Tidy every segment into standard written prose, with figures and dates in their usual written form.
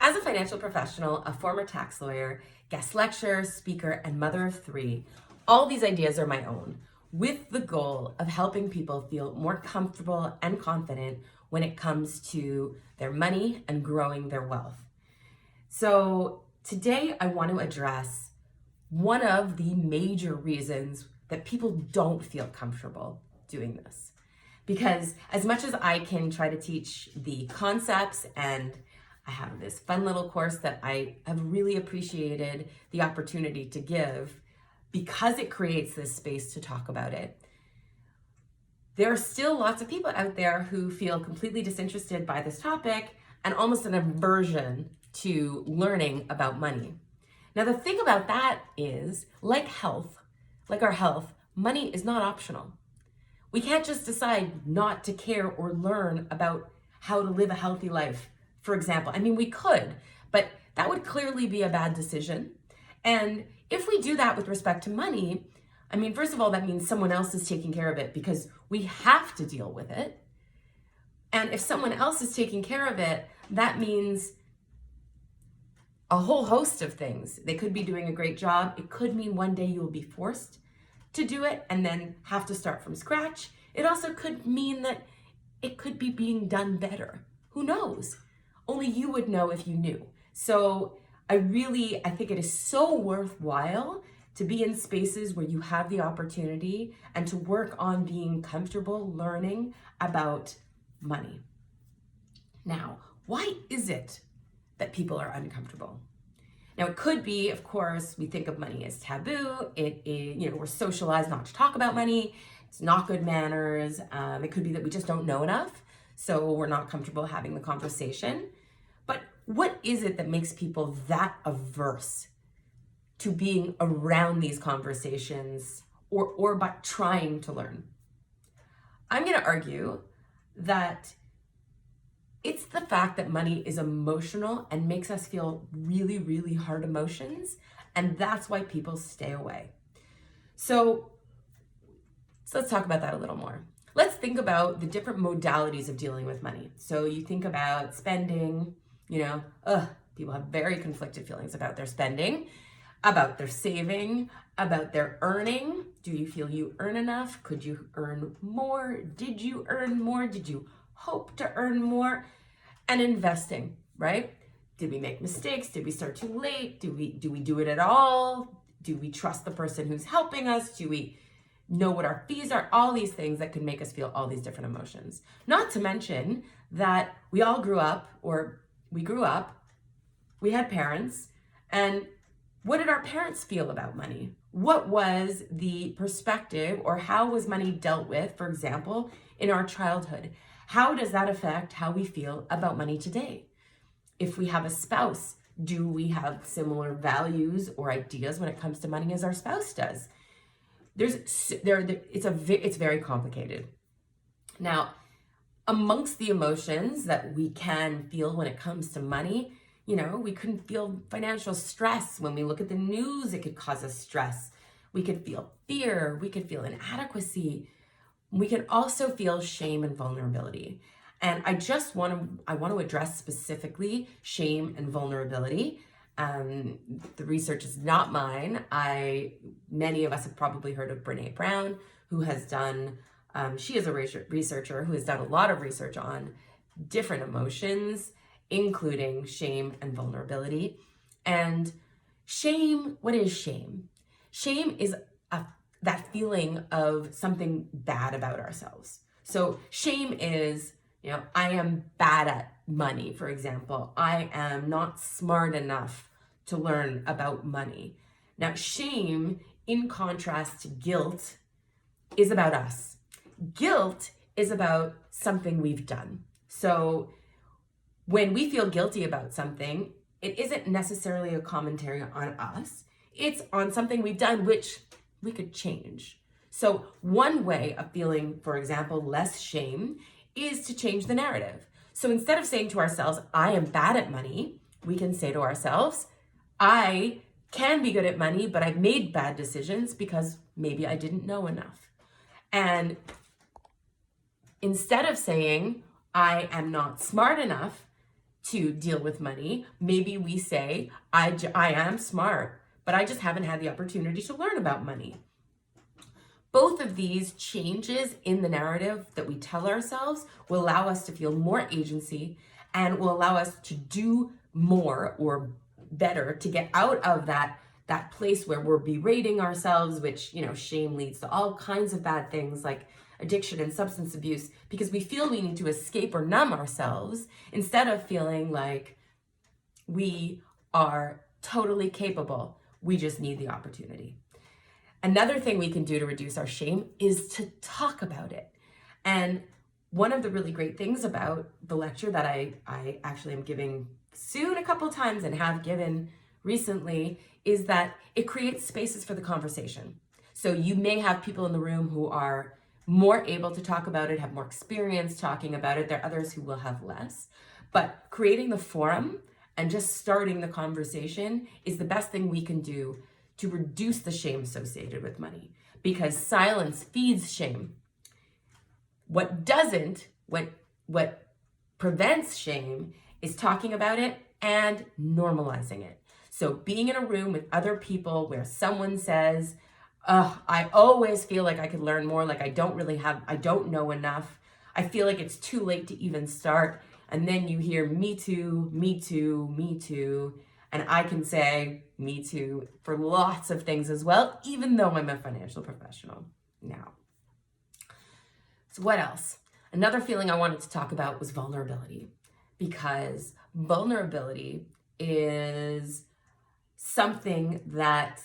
As a financial professional, a former tax lawyer, guest lecturer, speaker, and mother of three, all these ideas are my own, with the goal of helping people feel more comfortable and confident when it comes to their money and growing their wealth. So today I want to address one of the major reasons that people don't feel comfortable doing this. Because as much as I can try to teach the concepts, and I have this fun little course that I have really appreciated the opportunity to give because it creates this space to talk about it, there are still lots of people out there who feel completely disinterested by this topic and almost an aversion to learning about money. Now, the thing about that is, like health, like our health, money is not optional. We can't just decide not to care or learn about how to live a healthy life, for example. I mean, we could, but that would clearly be a bad decision. And if we do that with respect to money, I mean, first of all, that means someone else is taking care of it because we have to deal with it. And if someone else is taking care of it, that means a whole host of things. They could be doing a great job. It could mean one day you will be forced to do it and then have to start from scratch. It also could mean that it could be being done better. Who knows? Only you would know if you knew. So I think it is so worthwhile to be in spaces where you have the opportunity and to work on being comfortable learning about money. Now, why is it that people are uncomfortable? Now, it could be, of course, we think of money as taboo. It is, we're socialized not to talk about money. It's not good manners. It could be that we just don't know enough, so we're not comfortable having the conversation. But what is it that makes people that averse to being around these conversations or by trying to learn? I'm going to argue that it's the fact that money is emotional and makes us feel really, really hard emotions. And that's why people stay away. So let's talk about that a little more. Let's think about the different modalities of dealing with money. So you think about spending, people have very conflicted feelings about their spending, about their saving, about their earning. Do you feel you earn enough? Could you earn more? Did you earn more? Did you hope to earn more? And investing, right? Did we make mistakes? Did we start too late? Do we do it at all? Do we trust the person who's helping us? Do we know what our fees are? All these things that could make us feel all these different emotions. Not to mention that we grew up, we had parents, and what did our parents feel about money? What was the perspective, or how was money dealt with, for example, in our childhood? How does that affect how we feel about money today? If we have a spouse, do we have similar values or ideas when it comes to money as our spouse does? It's very complicated. Now, amongst the emotions that we can feel when it comes to money, we can feel financial stress. When we look at the news, it could cause us stress. We could feel fear. We could feel inadequacy. We can also feel shame and vulnerability. And I want to address specifically shame and vulnerability. The research is not mine. Many of us have probably heard of Brené Brown, who has done, she is a researcher who has done a lot of research on different emotions, including shame and vulnerability. And shame, what is shame? Shame is that feeling of something bad about ourselves. So shame is, I am bad at money, for example. I am not smart enough to learn about money. Now, shame, in contrast to guilt, is about us. Guilt is about something we've done. So when we feel guilty about something, it isn't necessarily a commentary on us. It's on something we've done, which we could change. So one way of feeling, for example, less shame is to change the narrative. So instead of saying to ourselves, I am bad at money, we can say to ourselves, I can be good at money, but I've made bad decisions because maybe I didn't know enough. And instead of saying, I am not smart enough to deal with money. Maybe we say, I am smart, but I just haven't had the opportunity to learn about money. Both of these changes in the narrative that we tell ourselves will allow us to feel more agency and will allow us to do more or better to get out of that place where we're berating ourselves, which, shame leads to all kinds of bad things like addiction and substance abuse, because we feel we need to escape or numb ourselves instead of feeling like we are totally capable. We just need the opportunity. Another thing we can do to reduce our shame is to talk about it. And one of the really great things about the lecture that I actually am giving soon a couple times and have given recently is that it creates spaces for the conversation. So you may have people in the room who are more able to talk about it, have more experience talking about it. There are others who will have less. But creating the forum and just starting the conversation is the best thing we can do to reduce the shame associated with money, because silence feeds shame. What prevents shame is talking about it and normalizing it. So being in a room with other people where someone says, I always feel like I could learn more, like I don't know enough. I feel like it's too late to even start. And then you hear me too, me too, me too. And I can say me too for lots of things as well, even though I'm a financial professional now. So what else? Another feeling I wanted to talk about was vulnerability, because vulnerability is something that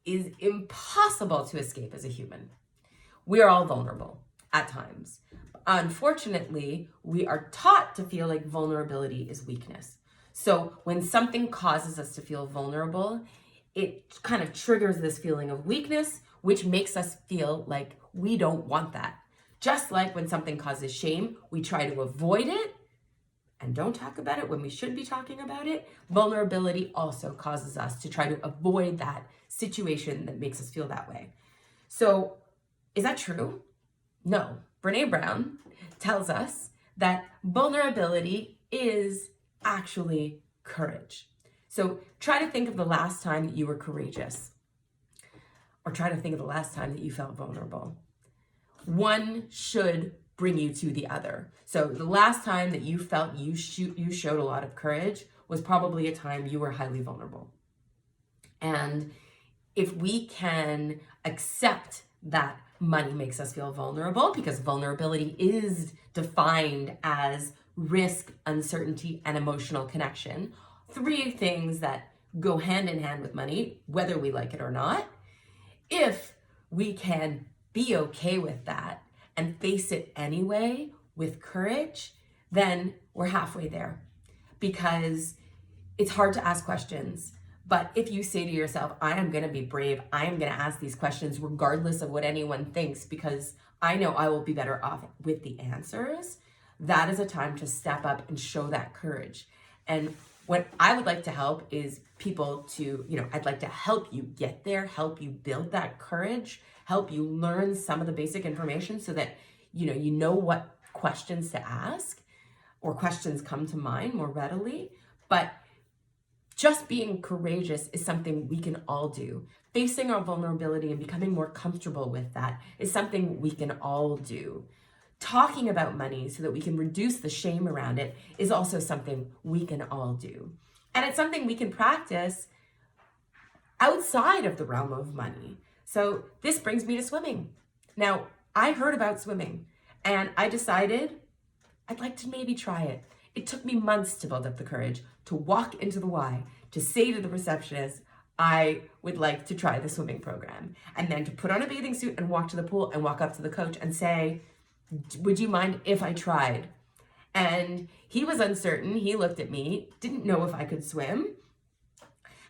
is impossible to escape as a human. We are all vulnerable at times. Unfortunately, we are taught to feel like vulnerability is weakness. So when something causes us to feel vulnerable, it kind of triggers this feeling of weakness, which makes us feel like we don't want that. Just like when something causes shame, we try to avoid it and don't talk about it when we should be talking about it. Vulnerability also causes us to try to avoid that situation that makes us feel that way. So is that true? No. Brené Brown tells us that vulnerability is actually courage. So try to think of the last time that you were courageous, or try to think of the last time that you felt vulnerable. One should bring you to the other. So the last time that you felt you showed a lot of courage was probably a time you were highly vulnerable. And if we can accept that money makes us feel vulnerable, because vulnerability is defined as risk, uncertainty, and emotional connection, three things that go hand in hand with money, whether we like it or not. If we can be okay with that and face it anyway with courage, then we're halfway there. Because it's hard to ask questions. But if you say to yourself, I am going to be brave, I am going to ask these questions regardless of what anyone thinks, because I know I will be better off with the answers, that is a time to step up and show that courage. And what I would like to help is people to, I'd like to help you get there, help you build that courage, help you learn some of the basic information so that, you know what questions to ask, or questions come to mind more readily. But just being courageous is something we can all do. Facing our vulnerability and becoming more comfortable with that is something we can all do. Talking about money so that we can reduce the shame around it is also something we can all do. And it's something we can practice outside of the realm of money. So this brings me to swimming. Now, I heard about swimming and I decided I'd like to maybe try it. It took me months to build up the courage to walk into the Y, to say to the receptionist, I would like to try the swimming program. And then to put on a bathing suit and walk to the pool and walk up to the coach and say, would you mind if I tried? And he was uncertain. He looked at me, didn't know if I could swim,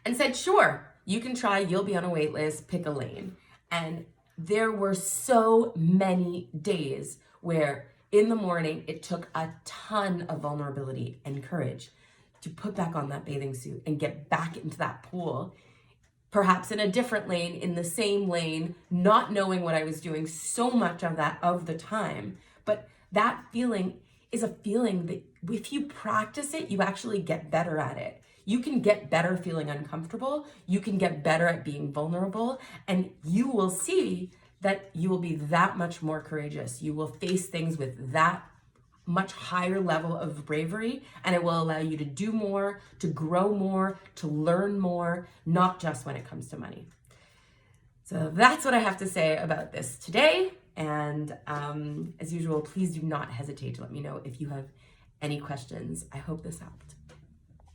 and said, sure, you can try. You'll be on a wait list, pick a lane. And there were so many days where in the morning, it took a ton of vulnerability and courage to put back on that bathing suit and get back into that pool, perhaps in a different lane, in the same lane, not knowing what I was doing so much of the time. But that feeling is a feeling if you practice it, you actually get better at it. You can get better feeling uncomfortable. You can get better at being vulnerable, and you will see that you will be that much more courageous. You will face things with that much higher level of bravery, and it will allow you to do more, to grow more, to learn more, not just when it comes to money. So that's what I have to say about this today. And as usual, please do not hesitate to let me know if you have any questions. I hope this helped.